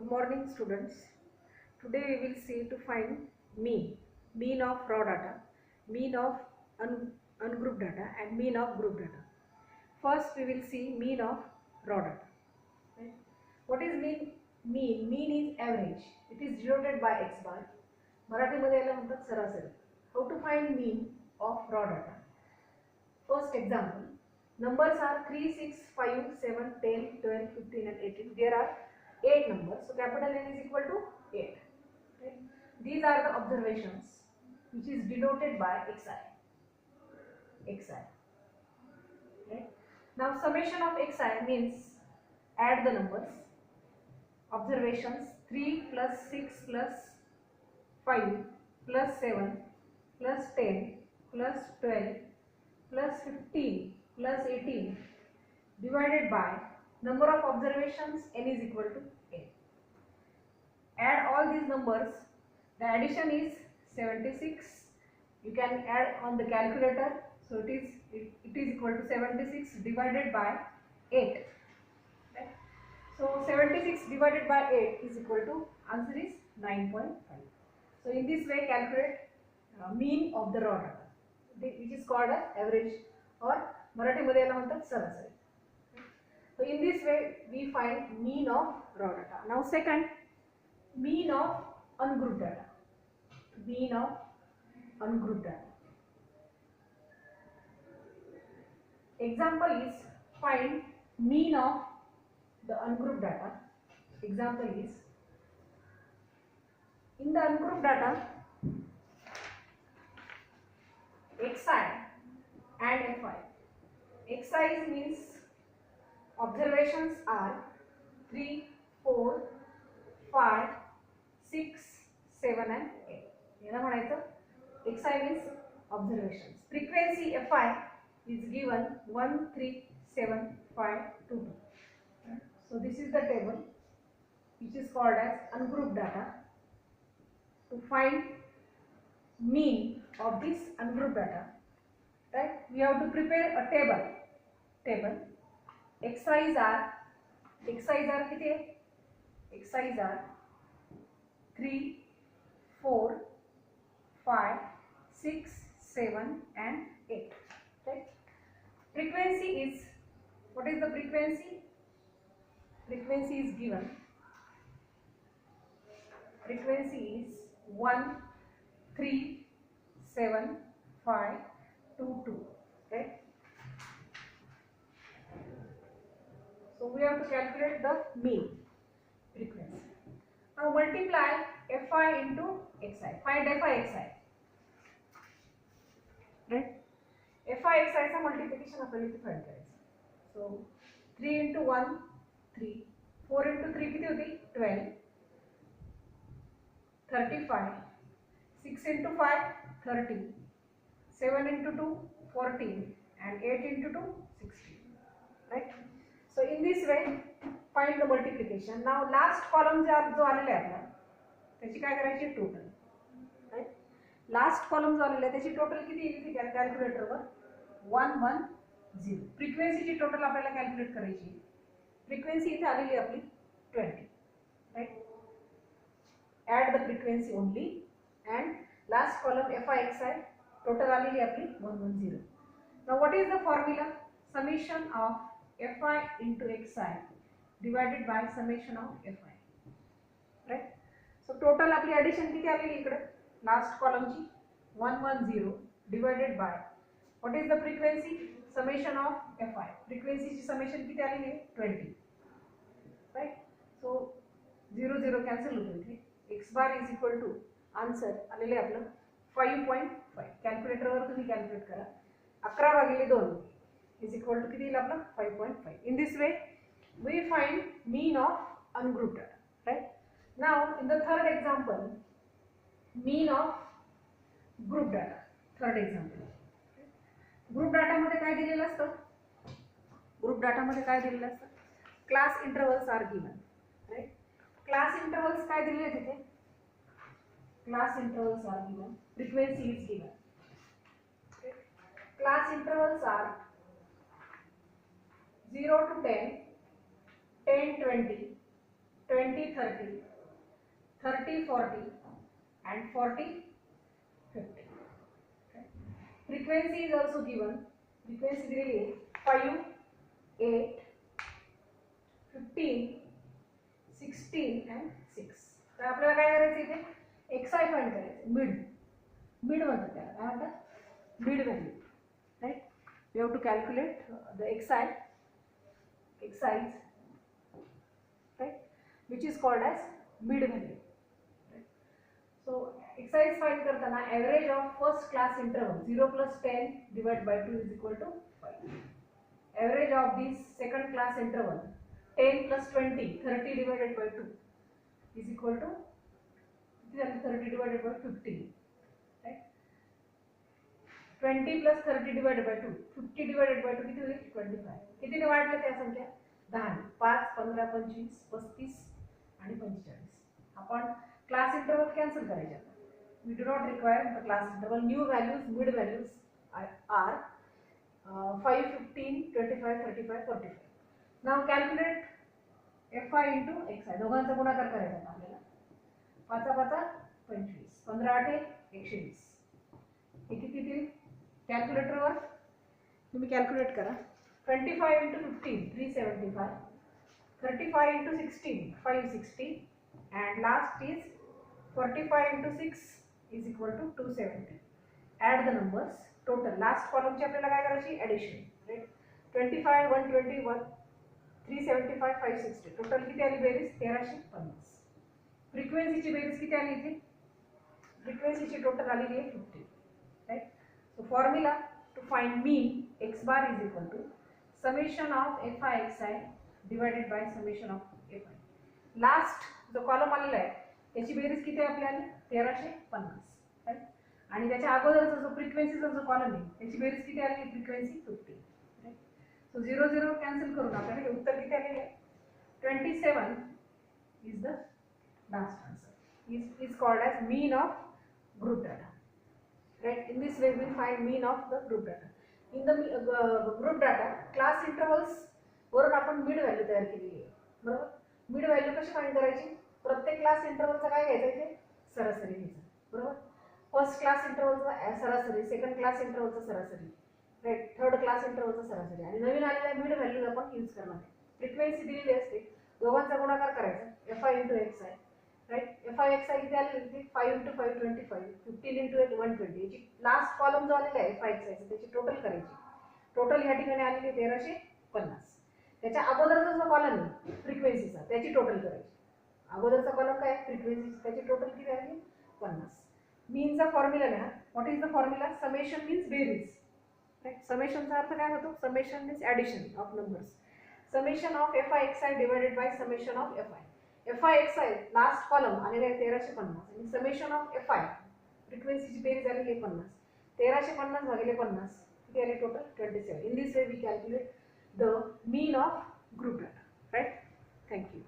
Good morning, students. Today we will see to find mean of raw data, mean of ungrouped data and mean of group data. First we will see mean of raw data. Right? What is mean? Mean is average. It is denoted by x bar. मराठीमध्ये याला म्हणतात सरासरी. How to find mean of raw data? First example. Numbers are 3, 6, 5, 7, 10, 12, 15 and 18. There are 8 numbers. So capital N is equal to 8. Okay. These are the observations which is denoted by xi. Xi. Okay. Now summation of xi means add the numbers. Observations 3 plus 6 plus 5 plus 7 plus 10 plus 12 plus 15 plus 18 divided by number of observations n is equal to 8. Add all these numbers. The addition is 76. You can add on the calculator. So it is equal to 76 divided by 8. Okay. So 76 divided by 8 is equal to, answer is 9.5. So in this way calculate mean of the raw data, which is called as average or Marathi मध्ये याला म्हणतात सरासरी. So in this way we find mean of raw data. Now second, mean of ungrouped data. Mean of ungrouped data. Example is find mean of the ungrouped data. Example is in the ungrouped data xi and fi. Xi means observations are 3, 4, 5, 6, 7 and 8. याला म्हणायचं xi means observations. Frequency fi is given 1, 3, 7, 5, 2, 2. So this is the table which is called as ungrouped data. To find mean of this ungrouped data, right, we have to prepare a table. Xi's are किती आहे? Xi's are 3, 4, 5, 6, 7 and 8. Right? Frequency is, what is the frequency? Frequency is given. Frequency is 1, 3, 7, 5, 2, 2. Okay. So we have to calculate the mean frequency. Now multiply fi into xi. Find fi xi. Right? fi xi चा multiplication आपल्याला इथे find करायचं. So 3 into 1 3, 4 into 3 किती होती? 12, 35, 6 into 5 30, 7 into 2 14 and 8 into 2 16. Right? So in this way find the multiplication. Now last column जो आलेला आहे आपला त्याची काय करायची? टोटल. राइट? लास्ट कॉलम जो आलेला आहे त्याची टोटल किती येईल? कॅल्क्युलेटर वर 110. फ्रिक्वेन्सीची टोटल आपल्याला कॅल्क्युलेट करायची. फ्रिक्वेन्सी इथे आलेली आपली 20. Right? Add the frequency only and last column fi xi total आलेली आपली 110. Now what is the formula? Summation of fi into xi divided by summation of fi. Right? So total आपली addition किती आलेली इकडे? Last column ची 110 divided by what is the frequency? Summation of fi. Frequency ची summation किती आलेली आहे? 20. Right? So 0 0 cancel होतो इथे. x bar is equal to answer आलेले आपलं 5.5. कॅल्क्युलेटर वर तुम्ही कॅल्क्युलेट करा. 11 भागिले 2 is equal to किती येईल आपलं? 5.5. In this way we find mean of ungrouped data. Right? Now in the third example, mean of group data. Third example. Group data मध्ये काय दिलेलं असतं? Group data मध्ये काय दिलेलं असतं? Class intervals are given. Right? Class intervals काय दिलेले आहेत तिथे? Class intervals are given. Frequency is given. Okay. Class intervals are 0 to 10, 10, 20, 20, 30, 30 40 and 40 50. Okay. Frequency is also given. Frequency दिलेली आहे 5 8 15 16 and 6. तर आपल्याला काय करायचं इथे एक्साय फाइंड करायचं. मिड म्हणतात त्याला, काय म्हणतात mid value. Right, we have to calculate the excise, right, which is called as mid value. Right. So exercise find करताना average of first class interval 0 plus 10 divided by 2 is equal to 5. Average of this second class interval 10 plus 20 30 divided by 2 is equal to 30 divided by 15. Right. 20 plus 30 divided by 2 50 divided by 2 किती होईल 25. कितीने वाढले त्या संख्या 10. 5 15 25 35 आणि 45. आपण class interval cancel करायचे. We do not require the class interval. New values, mid values are 5 15 25 35 45. Now calculate fi into xi. दोघांचा गुणाकार करायचा आपल्याला. 5 5 25 15 8 120. हे किती येईल कॅल्क्युलेटरवर तुम्ही कॅल्क्युलेट करा. 25 into 15 375, 35 into 16 560 and last is 45 into 6 is equal to 270. Add the numbers. Total last column ची आपल्याला काय करायची addition. Right, 25 121 375 560. टोटल किती आली बेरीज 1350. फ्रिक्वेन्सीची बेरीज किती आली इथे, फ्रिक्वेन्सीची टोटल आलेली आहे 50. Right, so formula to find mean x bar is equal to summation of fi xi divided by summation of fi. Last जो कॉलम आलेला आहे त्याची बेरीज किती आहे आपल्याला 1350. राइट, आणि त्याच्या अगोदरचा जो फ्रिक्वेन्सीचा जो कॉलम आहे त्याची बेरीज किती आली फ्रिक्वेन्सी 50. राइट, सो 0 0 कॅन्सल करून आपल्याला हे उत्तर किती आलेले आहे 27 is the last answer. Is called as mean of group data. Right, in this way we find mean of the group data. In the group data class intervals वरून आपण mid value तयार केलेली आहे. बरोबर, मिड व्हॅल्यू कशी find करायची, प्रत्येक class इंटरवलचा काय घ्यायचं इथे सरासरी घ्यायचं. बरोबर, फर्स्ट क्लास इंटरवलचा सरासरी, सेकंड क्लास इंटरवलचा सरासरी, राइट, थर्ड क्लास इंटरवलचा सरासरी आणि नवीन आलेल्या मिड व्हॅल्यू आपण यूज करणार आहे. फ्रिक्वेन्सी दिलेली असते, दोघांचा गुणाकार करायचा fi into xi. Right, fi xi किती आली 5 into 5 25 15 into 8 120. याची लास्ट कॉलम जो आलेला आहे fi xi त्याची टोटल करायची. टोटल या ठिकाणी आलेली 1350. त्याच्या अगोदरचा जो कॉलम आहे फ्रिक्वेन्सीचा त्याची टोटल करायची. अगोदरचा कॉलम काय फ्रिक्वेन्सी, त्याची टोटल किती आली 50. मीनचा फॉर्म्युला लिहा. What is the formula, summation means बेरीज. राइट, समेशनचा अर्थ काय होतो, summation means addition of numbers. Summation of fi xi divided by summation of fi xi last column आलेला आहे 1350 आणि समेशन ऑफ fi फ्रिक्वेन्सीची बेरीज आलेली आहे 50. 1350 भागिले 50 किती आले total 27. In this way we calculate the mean of group data. Right, thank you.